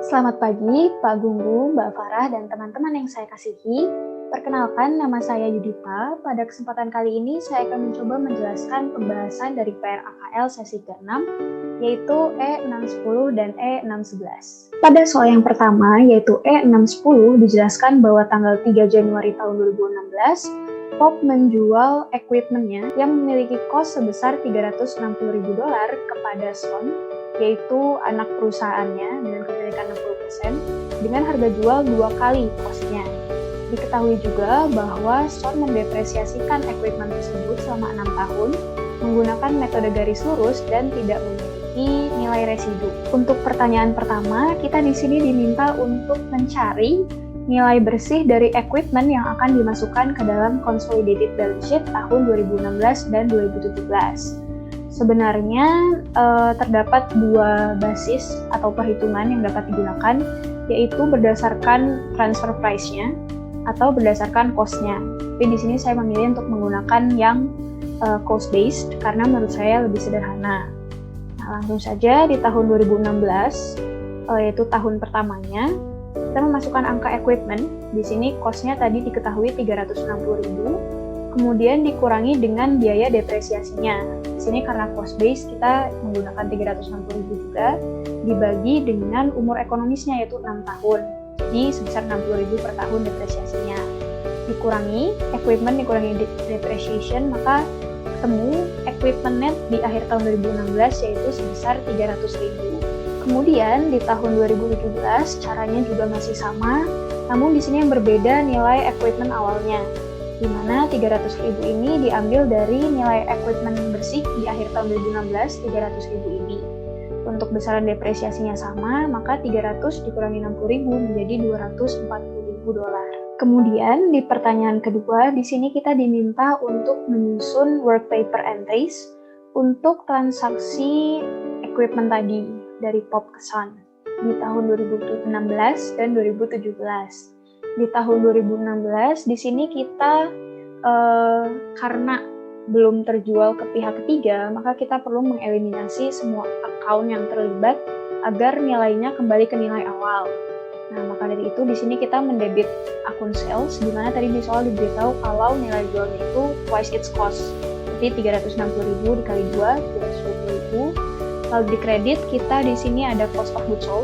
Selamat pagi, Pak Gunggu, Mbak Farah, dan teman-teman yang saya kasihi. Perkenalkan, nama saya Yudita. Pada kesempatan kali ini, saya akan mencoba menjelaskan pembahasan dari PR AKL sesi ke-6, yaitu E610 dan E611. Pada soal yang pertama, yaitu E610, dijelaskan bahwa tanggal 3 Januari tahun 2016, POP menjual equipment-nya yang memiliki kos sebesar $360.000 kepada Son, yaitu anak perusahaannya dengan kepemilikan 60%, dengan harga jual 2 kali kosnya. Diketahui juga bahwa Son mendepresiasikan equipment tersebut selama 6 tahun menggunakan metode garis lurus dan tidak memiliki nilai residu. Untuk pertanyaan pertama, kita di sini diminta untuk mencari nilai bersih dari equipment yang akan dimasukkan ke dalam consolidated balance sheet tahun 2016 dan 2017. Sebenarnya terdapat dua basis atau perhitungan yang dapat digunakan, yaitu berdasarkan transfer price-nya atau berdasarkan cost-nya. Tapi di sini saya memilih untuk menggunakan yang cost-based karena menurut saya lebih sederhana. Nah, langsung saja di tahun 2016, yaitu tahun pertamanya, kita memasukkan angka equipment. Di sini cost-nya tadi diketahui 360.000, kemudian dikurangi dengan biaya depresiasinya. Di sini karena cost base kita menggunakan 360.000 juga, dibagi dengan umur ekonomisnya yaitu 6 tahun. Jadi sebesar 60.000 per tahun depresiasinya. Dikurangi equipment, dikurangi depreciation, maka ketemu equipment net di akhir tahun 2016 yaitu sebesar 300.000. Kemudian di tahun 2017 caranya juga masih sama, namun di sini yang berbeda nilai equipment awalnya, di mana 300.000 ini diambil dari nilai equipment bersih di akhir tahun 2016, 300.000 ini. Untuk besaran depresiasinya sama, maka 300 dikurangi 60.000 menjadi $240.000. Kemudian di pertanyaan kedua, di sini kita diminta untuk menyusun work paper entries untuk transaksi equipment tadi dari POP ke Son di tahun 2016 dan 2017. Di tahun 2016, di sini kita karena belum terjual ke pihak ketiga, maka kita perlu mengeliminasi semua account yang terlibat agar nilainya kembali ke nilai awal. Nah, maka dari itu di sini kita mendebit akun sales, di mana tadi di soal diberitahu kalau nilai jualnya itu twice its cost. Jadi 360.000 dikali 2, 320.000. Lalu di kredit kita di sini ada cost of goods sold,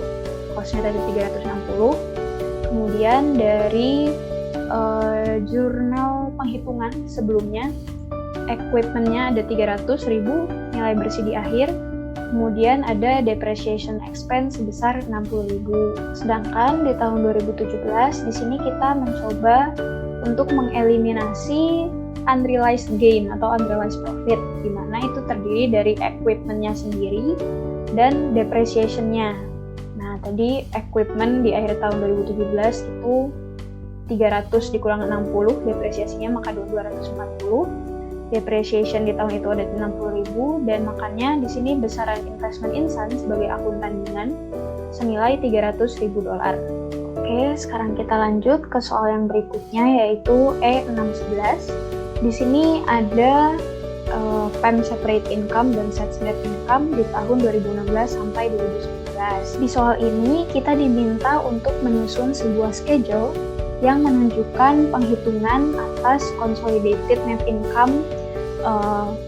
costnya tadi 360. Kemudian dari jurnal penghitungan sebelumnya, equipment-nya ada 300.000 nilai bersih di akhir. Kemudian ada depreciation expense sebesar 60.000. Sedangkan di tahun 2017 di sini kita mencoba untuk mengeliminasi unrealized gain atau unrealized profit, di mana itu terdiri dari equipment-nya sendiri dan depreciation-nya. Nah, tadi equipment di akhir tahun 2017 itu 300 dikurang 60, depresiasinya maka 240. Depreciation di tahun itu ada 60.000 dan makanya di sini besaran investment in Son sebagai akun tandingan senilai $300.000. Oke, sekarang kita lanjut ke soal yang berikutnya yaitu E611. Di sini ada PEM separate income dan set net income di tahun 2016 sampai 2019. Di soal ini kita diminta untuk menyusun sebuah schedule yang menunjukkan penghitungan atas consolidated net income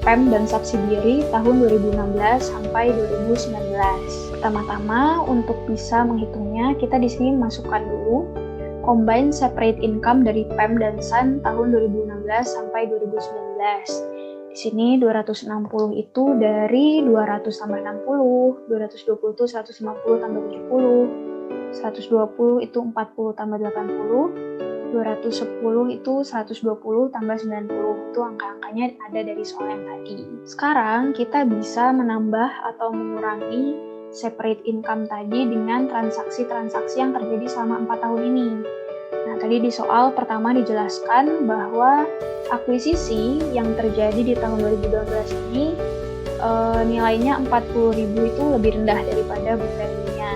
PEM dan subsidiary tahun 2016 sampai 2019. Pertama-tama untuk bisa menghitungnya kita di sini masukkan dulu combine separate income dari PEM dan Son tahun 2016 sampai 2019. Di sini 260 itu dari 200 tambah 60, 220 itu 150 tambah 70, 120 itu 40 tambah 80, 210 itu 120 tambah 90. Itu angka-angkanya ada dari soal yang tadi. Sekarang kita bisa menambah atau mengurangi separate income tadi dengan transaksi-transaksi yang terjadi selama 4 tahun ini. Nah, tadi di soal pertama dijelaskan bahwa akuisisi yang terjadi di tahun 2012 ini nilainya 40.000 itu lebih rendah daripada book value-nya.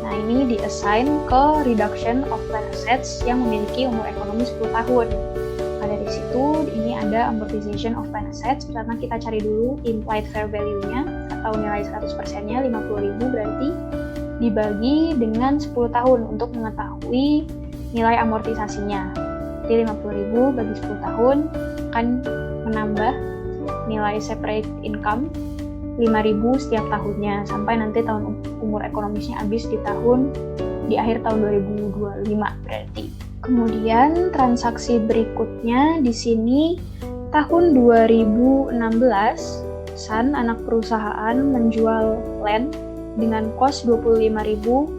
Nah, ini di-assign ke reduction of plan assets yang memiliki umur ekonomi 10 tahun. Nah, dari situ ini ada amortization of plan assets. Pertama kita cari dulu implied fair value-nya atau nilai 100%-nya 50.000 berarti dibagi dengan 10 tahun untuk mengetahui nilai amortisasinya. Jadi 50.000 bagi 10 tahun akan menambah nilai separate income 5.000 setiap tahunnya sampai nanti tahun umur ekonomisnya habis di akhir tahun 2025 berarti. Kemudian transaksi berikutnya di sini tahun 2016 Sun anak perusahaan menjual land dengan kos 25.000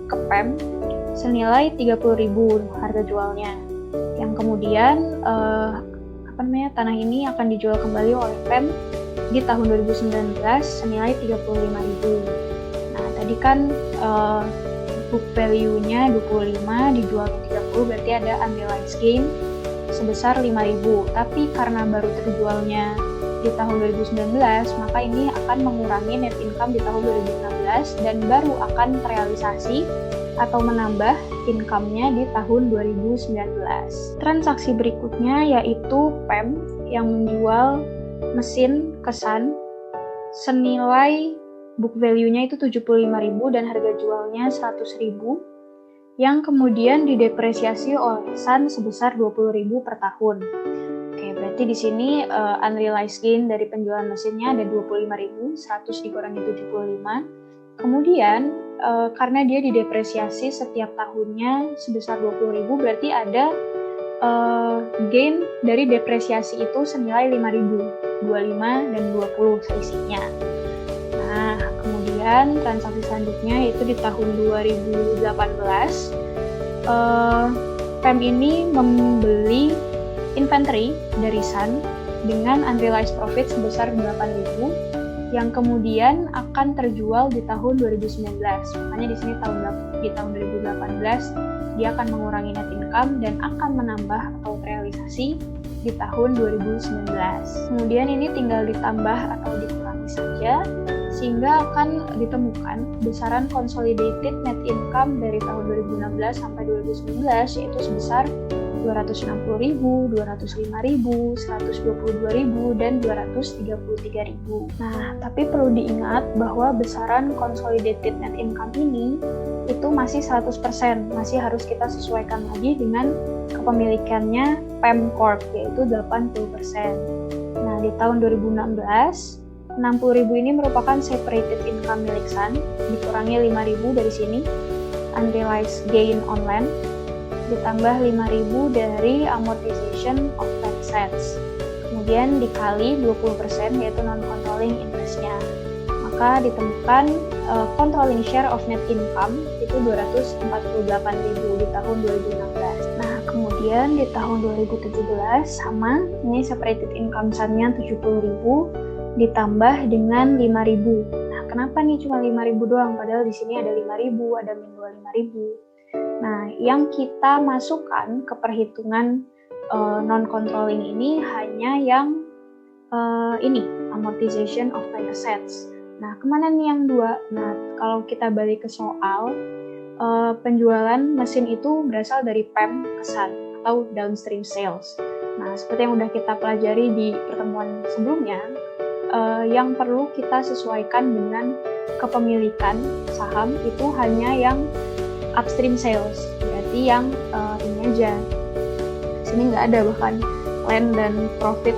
ke PEM senilai 30.000 harga jualnya. Yang kemudian tanah ini akan dijual kembali oleh PEM di tahun 2019 senilai 35.000. Nah, tadi kan book value-nya 25 dijual ke 30 berarti ada unrealized gain sebesar 5.000. Tapi karena baru terjualnya di tahun 2019, maka ini akan mengurangi net income di tahun 2016 dan baru akan terrealisasi atau menambah income-nya di tahun 2019. Transaksi berikutnya yaitu PEM yang menjual mesin ke Sun senilai book value-nya itu 75.000 dan harga jualnya 100.000 yang kemudian didepresiasi oleh Sun sebesar 20.000 per tahun. Oke, berarti di sini unrealized gain dari penjualan mesinnya ada 25.000, 100 dikurangi 75. Kemudian karena dia didepresiasi setiap tahunnya sebesar 20.000 berarti ada gain dari depresiasi itu senilai 5.000, 25 dan 20 selisihnya. Nah, kemudian transaksi selanjutnya yaitu di tahun 2018 PEM ini membeli inventory dari Sun dengan unrealized profit sebesar 8.000 yang kemudian akan terjual di tahun 2019. Makanya di sini di tahun 2018 dia akan mengurangi net income dan akan menambah atau realisasi di tahun 2019. Kemudian ini tinggal ditambah atau dikurangi saja sehingga akan ditemukan besaran consolidated net income dari tahun 2016 sampai 2019 yaitu sebesar 260.000, 205.000, 122.000, dan 233.000. Nah, tapi perlu diingat bahwa besaran consolidated net income ini itu masih 100%, masih harus kita sesuaikan lagi dengan kepemilikannya PEM Corp, yaitu 80%. Nah, di tahun 2016, 60.000 ini merupakan separated income milik Sun, dikurangi 5.000 dari sini, unrealized gain on land, ditambah 5.000 dari amortization of assets. Kemudian dikali 20% yaitu non-controlling interest-nya. Maka ditemukan controlling share of net income itu 248.000 di tahun 2016. Nah, kemudian di tahun 2017 sama, ini separated income Sun-nya 70.000 ditambah dengan 5.000. Nah, kenapa nih cuma 5.000 doang? Padahal di sini ada 5.000, ada min 25.000. Nah, yang kita masukkan ke perhitungan non-controlling ini hanya yang ini, amortization of fixed assets. Nah, kemana nih yang dua? Nah, kalau kita balik ke soal, penjualan mesin itu berasal dari PEM ke Sun atau downstream sales. Nah, seperti yang udah kita pelajari di pertemuan sebelumnya, yang perlu kita sesuaikan dengan kepemilikan saham itu hanya yang upstream sales, berarti yang ini aja. Sini nggak ada bahkan land dan profit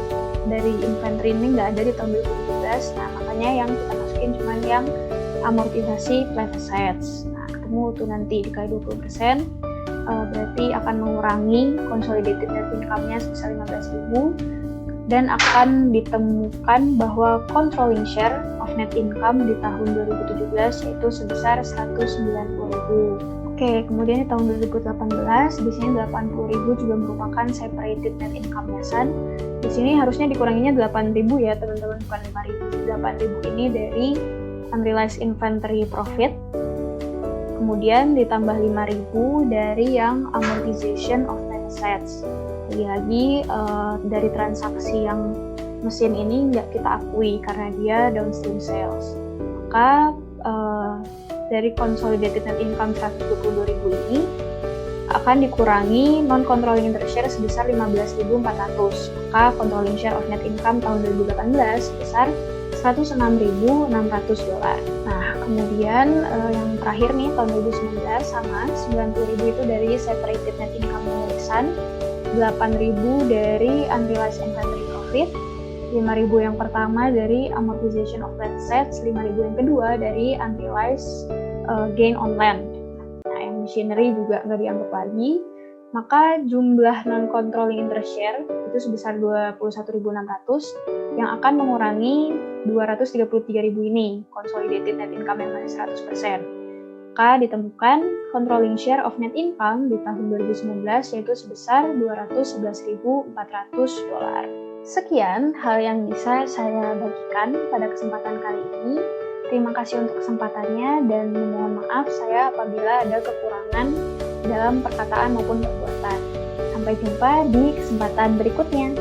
dari inventory ini nggak ada di tahun 2017. Nah, makanya yang kita masukin cuma yang amortisasi plant assets. Nah, ketemu tuh nanti dikali 20%, berarti akan mengurangi consolidated net income-nya sebesar 15.000 dan akan ditemukan bahwa controlling share of net income di tahun 2017 yaitu sebesar 190.000. Oke, kemudian di tahun 2018 di sini 80.000 juga merupakan separated net income-nya Sun. Di sini harusnya dikuranginya 8.000 ya teman-teman, bukan 5.000. 8.000 ini dari unrealized inventory profit. Kemudian ditambah 5.000 dari yang amortization of assets. Lagi-lagi dari transaksi yang mesin ini nggak kita akui karena dia downstream sales. Maka dari consolidated net income 122.000 ini akan dikurangi non-controlling interest share sebesar 15.400. Maka controlling share of net income tahun 2018 sebesar $106.600. Nah, kemudian yang terakhir nih tahun 2019 sama 90.000 itu dari separated net income warisan, 8.000 dari unrealized inventory profit, 5.000 yang pertama dari amortization of assets, 5.000 yang kedua dari unrealized gain on land. Nah, yang machinery juga nggak dianggap lagi. Maka jumlah non-controlling interest share itu sebesar 21.600 yang akan mengurangi 233.000 ini, consolidated net income yang masih 100%. Maka ditemukan controlling share of net income di tahun 2019 yaitu sebesar $211.400. Sekian hal yang bisa saya bagikan pada kesempatan kali ini. Terima kasih untuk kesempatannya dan mohon maaf saya apabila ada kekurangan dalam perkataan maupun perbuatan. Sampai jumpa di kesempatan berikutnya.